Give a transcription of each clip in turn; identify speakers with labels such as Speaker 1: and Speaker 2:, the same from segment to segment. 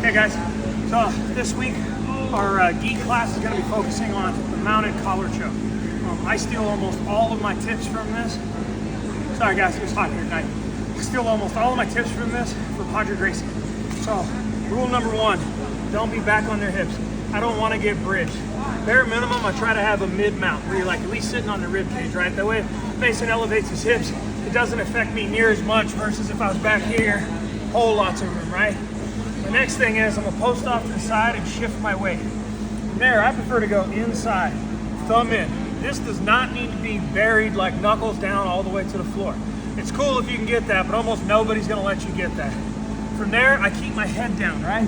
Speaker 1: Hey guys, so this week our gi class is going to be focusing on the mounted collar choke. I steal almost all of my tips from this. Sorry guys, it was hot here tonight. I steal almost all of my tips from this for Padre Gracie. So rule number one, don't be back on their hips. I don't want to get bridged. Bare minimum, I try to have a mid-mount where you're like at least sitting on the rib cage, right? That way Mason elevates his hips. It doesn't affect me near as much versus if I was back here, whole lots of room, right? The next thing is I'm gonna post off to the side and shift my weight. From there, I prefer to go inside, thumb in. This does not need to be buried like knuckles down all the way to the floor. It's cool if you can get that, but almost nobody's gonna let you get that. From there, I keep my head down, right?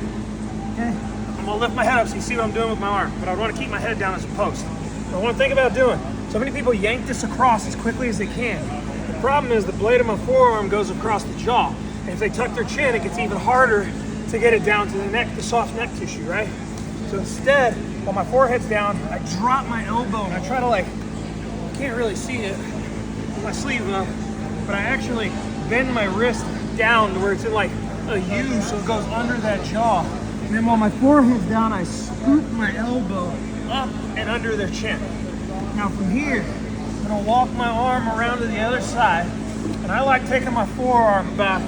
Speaker 1: Okay. I'm gonna lift my head up so you see what I'm doing with my arm, but I wanna keep my head down as a post. What I wanna think about doing, so many people yank this across as quickly as they can. The problem is the blade of my forearm goes across the jaw. And if they tuck their chin, it gets even harder to get it down to the neck, the soft neck tissue, right? So instead, while my forehead's down, I drop my elbow and I try to you can't really see it with my sleeve up, but I actually bend my wrist down to where it's in like a U, so it goes under that jaw. And then while my forehead's down, I scoop my elbow up and under their chin. Now from here, I'm gonna walk my arm around to the other side, and I like taking my forearm about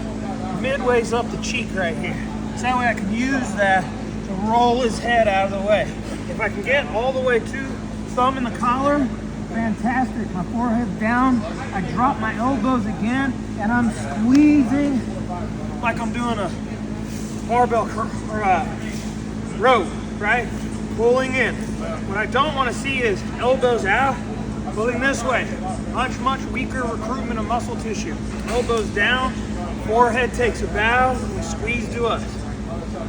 Speaker 1: midways up the cheek right here. So that way I can use that to roll his head out of the way. If I can get all the way to thumb in the collar, fantastic. My forehead's down, I drop my elbows again, and I'm squeezing like I'm doing a barbell or a rope, right? Pulling in. What I don't want to see is elbows out, pulling this way. Much weaker recruitment of muscle tissue. Elbows down, forehead takes a bow, and we squeeze to us.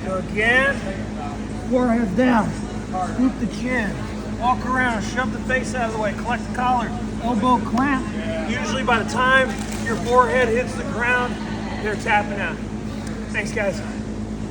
Speaker 1: So again, forehead down, scoop the chin, walk around, shove the face out of the way, collect the collar, elbow clamp. Usually by the time your forehead hits the ground, they're tapping out. Thanks guys.